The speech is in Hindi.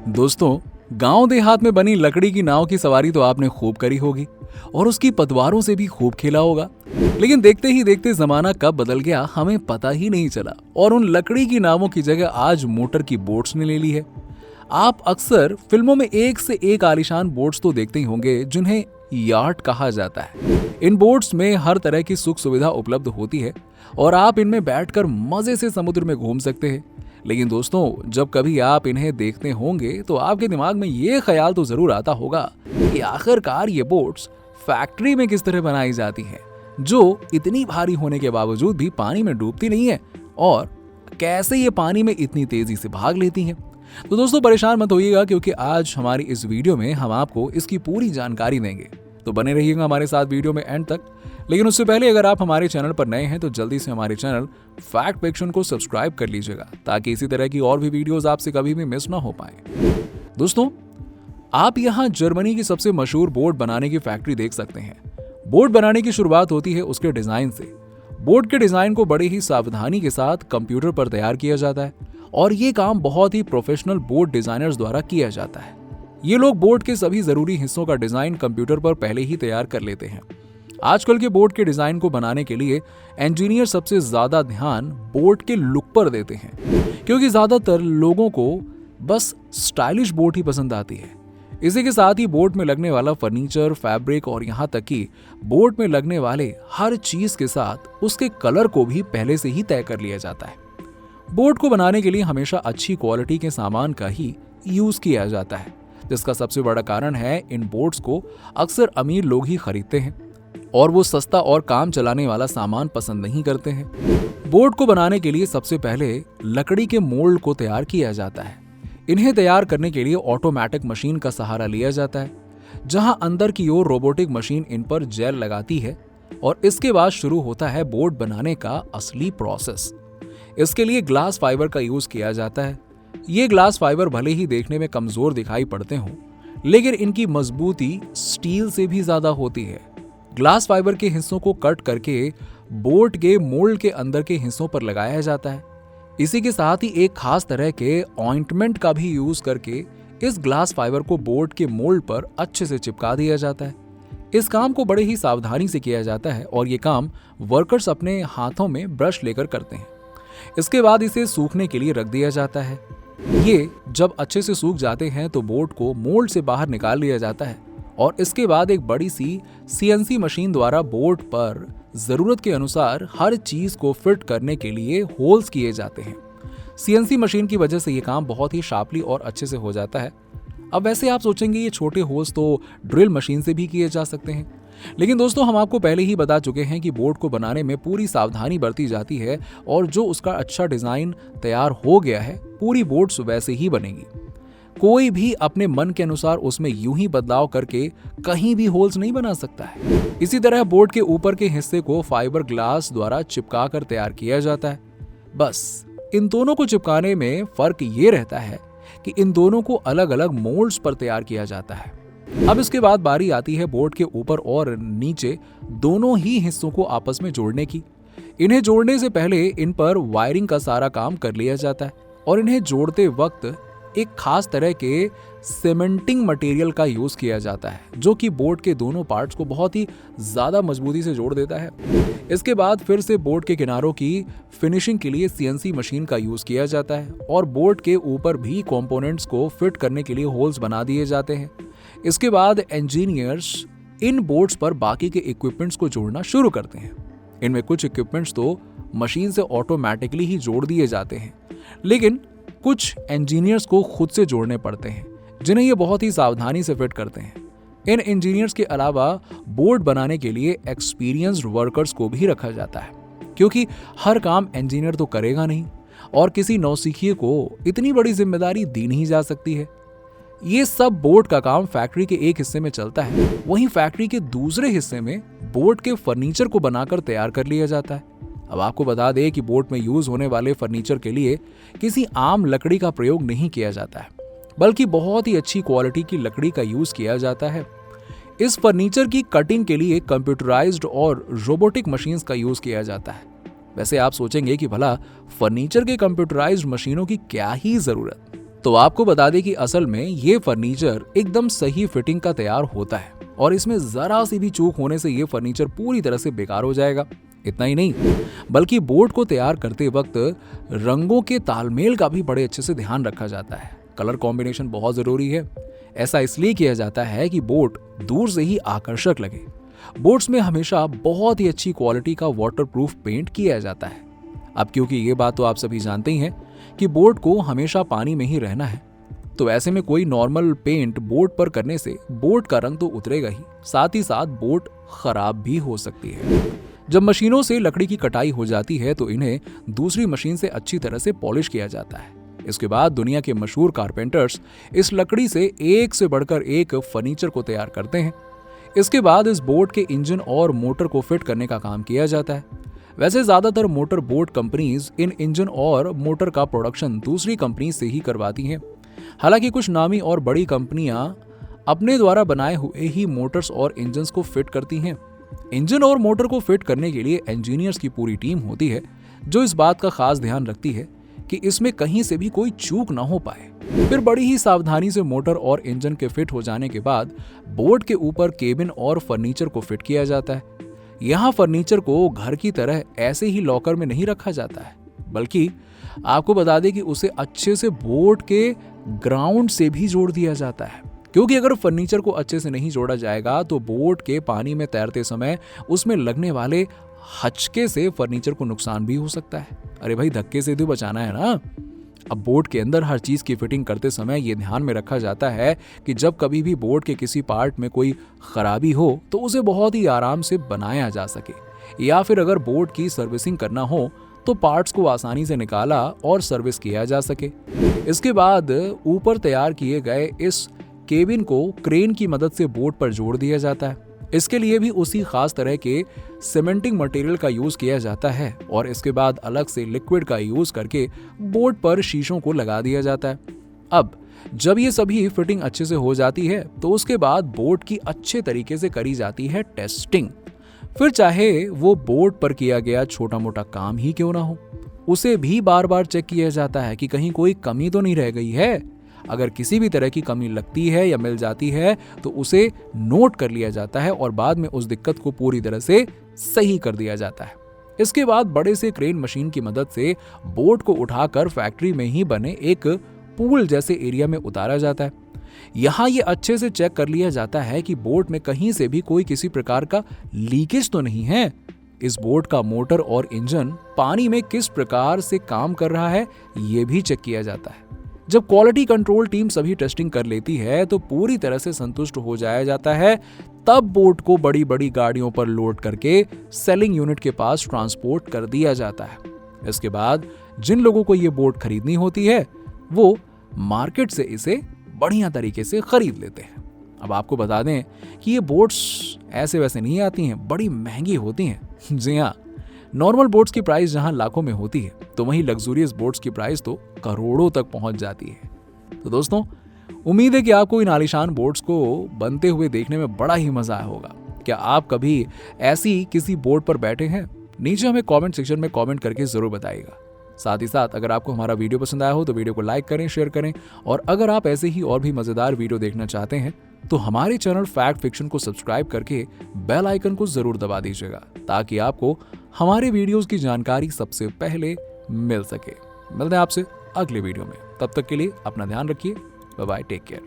दोस्तों, गांव देहात में बनी लकड़ी की नाव की सवारी तो आपने खूब करी होगी और उसकी पतवारों से भी खूब खेला होगा। लेकिन देखते ही देखते जमाना कब बदल गया हमें पता ही नहीं चला और उन लकड़ी की नावों की जगह आज मोटर की बोट्स ने ले ली है। आप अक्सर फिल्मों में एक से एक आलीशान बोट्स तो देखते ही होंगे जिन्हें यार्ट कहा जाता है। इन बोट्स में हर तरह की सुख सुविधा उपलब्ध होती है और आप इनमें बैठकर मजे से समुद्र में घूम सकते हैं। लेकिन दोस्तों, जब कभी आप इन्हें देखते होंगे तो आपके दिमाग में ये ख्याल तो जरूर आता होगा कि आखिरकार ये बोट्स फैक्ट्री में किस तरह बनाई जाती हैं, जो इतनी भारी होने के बावजूद भी पानी में डूबती नहीं है और कैसे ये पानी में इतनी तेजी से भाग लेती हैं। तो दोस्तों, परेशान मत होइएगा क्योंकि आज हमारी इस वीडियो में हम आपको इसकी पूरी जानकारी देंगे। तो बने रहिएगा हमारे साथ वीडियो में एंड तक। लेकिन उससे पहले अगर आप हमारे चैनल पर नए हैं तो जल्दी से हमारे चैनल फैक्ट फिक्शन को सब्सक्राइब कर लीजिएगा ताकि इसी तरह की और भी वीडियोस आपसे कभी भी मिस ना हो पाए। दोस्तों, आप यहाँ जर्मनी की सबसे मशहूर बोट बनाने की फैक्ट्री देख सकते हैं। बोट बनाने की शुरुआत होती है उसके डिजाइन से। बोट के डिजाइन को बड़े ही सावधानी के साथ कंप्यूटर पर तैयार किया जाता है और ये काम बहुत ही प्रोफेशनल बोट डिजाइनर्स द्वारा किया जाता है। ये लोग बोट के सभी जरूरी हिस्सों का डिजाइन कंप्यूटर पर पहले ही तैयार कर लेते हैं। आजकल के बोट के डिजाइन को बनाने के लिए इंजीनियर सबसे ज्यादा ध्यान बोट के लुक पर देते हैं, क्योंकि ज्यादातर लोगों को बस स्टाइलिश बोट ही पसंद आती है। इसी के साथ ही बोट में लगने वाला फर्नीचर, फैब्रिक और यहाँ तक कि बोट में लगने वाले हर चीज के साथ उसके कलर को भी पहले से ही तय कर लिया जाता है। बोट को बनाने के लिए हमेशा अच्छी क्वालिटी के सामान का ही यूज किया जाता है, जिसका सबसे बड़ा कारण है इन बोट्स को अक्सर अमीर लोग ही खरीदते हैं और वो सस्ता और काम चलाने वाला सामान पसंद नहीं करते हैं। बोट को बनाने के लिए सबसे पहले लकड़ी के मोल्ड को तैयार किया जाता है। इन्हें तैयार करने के लिए ऑटोमेटिक मशीन का सहारा लिया जाता है, जहां अंदर की ओर रोबोटिक मशीन इन पर जेल लगाती है और इसके बाद शुरू होता है बोट बनाने का असली प्रोसेस। इसके लिए ग्लास फाइबर का यूज किया जाता है। ये ग्लास फाइबर भले ही देखने में कमजोर दिखाई पड़ते हों, लेकिन इनकी मजबूती स्टील से भी ज्यादा होती है। ग्लास फाइबर के हिस्सों को कट करके बोट के मोल्ड के अंदर के हिस्सों पर लगाया जाता है। इसी के साथ ही एक खास तरह के ऑइंटमेंट का भी यूज करके इस ग्लास फाइबर को बोट के मोल्ड पर अच्छे से चिपका दिया जाता है। इस काम को बड़े ही सावधानी से किया जाता है और ये काम वर्कर्स अपने हाथों में ब्रश लेकर करते हैं। इसके बाद इसे सूखने के लिए रख दिया जाता है। ये जब अच्छे से सूख जाते हैं तो बोट को मोल्ड से बाहर निकाल लिया जाता है और इसके बाद एक बड़ी सी सीएनसी मशीन द्वारा बोट पर जरूरत के अनुसार हर चीज को फिट करने के लिए होल्स किए जाते हैं। सीएनसी मशीन की वजह से ये काम बहुत ही शार्पली और अच्छे से हो जाता है। अब वैसे आप सोचेंगे ये छोटे होल्स तो ड्रिल मशीन से भी किए जा सकते हैं, लेकिन दोस्तों, हम आपको पहले ही बता चुके हैं कि बोट को बनाने में पूरी सावधानी बरती जाती है और जो उसका अच्छा डिजाइन तैयार हो गया है पूरी बोट्स वैसे ही बनेगी। कोई भी अपने मन के अनुसार उसमें यूं ही बदलाव करके कहीं भी होल्स नहीं बना सकता है। इसी तरह बोट के ऊपर के हिस्से को फाइबर ग्लास द्वारा चिपका कर तैयार किया जाता है। बस इन दोनों को चिपकाने में फर्क ये रहता है कि इन दोनों को अलग अलग मोल्ड्स पर तैयार किया जाता है। अब इसके बाद बारी आती है बोट के ऊपर और नीचे दोनों ही हिस्सों को आपस में जोड़ने की। इन्हें जोड़ने से पहले इन पर वायरिंग का सारा काम कर लिया जाता है और इन्हें जोड़ते वक्त एक खास तरह के सीमेंटिंग मटेरियल का यूज किया जाता है, जो कि बोट के दोनों पार्ट्स को बहुत ही ज्यादा मजबूती से जोड़ देता है। इसके बाद फिर से बोट के किनारों की फिनिशिंग के लिए सीएनसी मशीन का यूज किया जाता है और बोट के ऊपर भी कंपोनेंट्स को फिट करने के लिए होल्स बना दिए जाते हैं। इसके बाद इंजीनियर्स इन बोट्स पर बाकी के इक्विपमेंट्स को जोड़ना शुरू करते हैं। इनमें कुछ इक्विपमेंट्स तो मशीन से ऑटोमेटिकली ही जोड़ दिए जाते हैं, लेकिन कुछ इंजीनियर्स को खुद से जोड़ने पड़ते हैं, जिन्हें ये बहुत ही सावधानी से फिट करते हैं। इन इंजीनियर्स के अलावा बोट बनाने के लिए एक्सपीरियंस्ड वर्कर्स को भी रखा जाता है, क्योंकि हर काम इंजीनियर तो करेगा नहीं और किसी नौसिखिए को इतनी बड़ी जिम्मेदारी दी नहीं जा सकती है। ये सब बोट का काम फैक्ट्री के एक हिस्से में चलता है, वहीं फैक्ट्री के दूसरे हिस्से में बोट के फर्नीचर को बनाकर तैयार कर लिया जाता है। अब आपको बता दें कि बोट में यूज होने वाले फर्नीचर के लिए किसी आम लकड़ी का प्रयोग नहीं किया जाता है, बल्कि बहुत ही अच्छी क्वालिटी की लकड़ी का यूज किया जाता है। इस फर्नीचर की कटिंग के लिए कंप्यूटराइज्ड और रोबोटिक मशीन्स का यूज किया जाता है। वैसे आप सोचेंगे कि भला फर्नीचर के कंप्यूटराइज्ड मशीनों की क्या ही जरूरत, तो आपको बता दें कि असल में ये फर्नीचर एकदम सही फिटिंग का तैयार होता है और इसमें जरा सी भी चूक होने से ये फर्नीचर पूरी तरह से बेकार हो जाएगा। इतना ही नहीं, बल्कि बोर्ड को तैयार करते वक्त रंगों के तालमेल का भी बड़े अच्छे से ध्यान रखा जाता है। कलर कॉम्बिनेशन बहुत जरूरी है। ऐसा इसलिए किया जाता है कि बोर्ड दूर से ही आकर्षक लगे। बोर्ड्स में हमेशा बहुत ही अच्छी क्वालिटी का वाटरप्रूफ पेंट किया जाता है। अब क्योंकि ये बात तो आप सभी जानते ही हैं कि बोर्ड को हमेशा पानी में ही रहना है, तो ऐसे में कोई नॉर्मल पेंट बोर्ड पर करने से बोर्ड का रंग तो उतरेगा ही, साथ ही साथ बोर्ड खराब भी हो सकती है। जब मशीनों से लकड़ी की कटाई हो जाती है तो इन्हें दूसरी मशीन से अच्छी तरह से पॉलिश किया जाता है। इसके बाद दुनिया के मशहूर कारपेंटर्स इस लकड़ी से एक से बढ़कर एक फर्नीचर को तैयार करते हैं। इसके बाद इस बोर्ड के इंजन और मोटर को फिट करने का काम किया जाता है। वैसे ज्यादातर motor board companies in engine और मोटर का प्रोडक्शन दूसरी कंपनी से ही करवाती हैं। हालांकि कुछ नामी और बड़ी कंपनियां अपने द्वारा बनाए हुए ही मोटर्स और इंजन्स को फिट करती हैं। इंजन और मोटर को फिट करने के लिए इंजीनियर्स की पूरी टीम होती है जो इस बात का खास ध्यान रखती है कि इसमें कहीं से भी कोई चूक ना हो पाए। फिर बड़ी ही सावधानी से मोटर और इंजन के फिट हो जाने के बाद बोर्ड के ऊपर केबिन और फर्नीचर को फिट किया जाता है। यहाँ फर्नीचर को घर की तरह ऐसे ही लॉकर में नहीं रखा जाता है, बल्कि आपको बता दें कि उसे अच्छे से बोर्ड के ग्राउंड से भी जोड़ दिया जाता है, क्योंकि अगर फर्नीचर को अच्छे से नहीं जोड़ा जाएगा तो बोर्ड के पानी में तैरते समय उसमें लगने वाले हचके से फर्नीचर को नुकसान भी हो सकता है। अरे भाई, धक्के से तो बचाना है ना। अब बोर्ड के अंदर हर चीज की फिटिंग करते समय ये ध्यान में रखा जाता है कि जब कभी भी बोर्ड के किसी पार्ट में कोई खराबी हो तो उसे बहुत ही आराम से बनाया जा सके, या फिर अगर बोर्ड की सर्विसिंग करना हो तो पार्ट्स को आसानी से निकाला और सर्विस किया जा सके। इसके बाद ऊपर तैयार किए गए इस केबिन को क्रेन की मदद से बोर्ड पर जोड़ दिया जाता है। इसके लिए भी उसी खास तरह के सीमेंटिंग मटेरियल का यूज किया जाता है और इसके बाद अलग से लिक्विड का यूज करके बोर्ड पर शीशों को लगा दिया जाता है। अब जब ये सभी फिटिंग अच्छे से हो जाती है तो उसके बाद बोर्ड की अच्छे तरीके से करी जाती है टेस्टिंग। फिर चाहे वो बोर्ड पर किया गया छोटा मोटा काम ही क्यों ना हो, उसे भी बार बार चेक किया जाता है कि कहीं कोई कमी तो नहीं रह गई है। अगर किसी भी तरह की कमी लगती है या मिल जाती है तो उसे नोट कर लिया जाता है और बाद में उस दिक्कत को पूरी तरह से सही कर दिया जाता है। इसके बाद बड़े से क्रेन मशीन की मदद से बोर्ड को उठाकर फैक्ट्री में ही बने एक पूल जैसे एरिया में उतारा जाता है। यहाँ ये अच्छे से चेक कर लिया जाता है कि बोर्ड में कहीं से भी कोई किसी प्रकार का लीकेज तो नहीं है। इस बोर्ड का मोटर और इंजन पानी में किस प्रकार से काम कर रहा है ये भी चेक किया जाता है। जब क्वालिटी कंट्रोल टीम सभी टेस्टिंग कर लेती है तो पूरी तरह से संतुष्ट हो जाया जाता है। तब बोर्ड को बड़ी बड़ी गाड़ियों पर लोड करके सेलिंग यूनिट के पास ट्रांसपोर्ट कर दिया जाता है। इसके बाद जिन लोगों को ये बोर्ड खरीदनी होती है वो मार्केट से इसे बढ़िया तरीके से खरीद लेते हैं। अब आपको बता दें कि ये बोर्ड्स ऐसे वैसे नहीं आती हैं, बड़ी महंगी होती हैं। जी हाँ, नॉर्मल बोर्ड्स की प्राइस जहां लाखों में होती है तो वहीं लग्जूरियस बोर्ड्स की प्राइस तो करोड़ों तक पहुंच जाती है। तो दोस्तों, उम्मीद है कि आपको इन आलीशान बोर्ड्स को बनते हुए देखने में बड़ा ही मजा आया होगा। क्या आप कभी ऐसी किसी बोर्ड पर बैठे हैं? नीचे हमें कमेंट सेक्शन में कमेंट करके जरूर बताइएगा। साथ ही साथ अगर आपको हमारा वीडियो पसंद आया हो तो वीडियो को लाइक करें, शेयर करें, और अगर आप ऐसे ही और भी मजेदार वीडियो देखना चाहते हैं तो हमारे चैनल फैक्ट फिक्शन को सब्सक्राइब करके बेल आइकन को जरूर दबा दीजिएगा ताकि आपको हमारे वीडियोस की जानकारी सबसे पहले मिल सके। मिलते हैं आपसे अगले वीडियो में, तब तक के लिए अपना ध्यान रखिए। Bye bye, take care.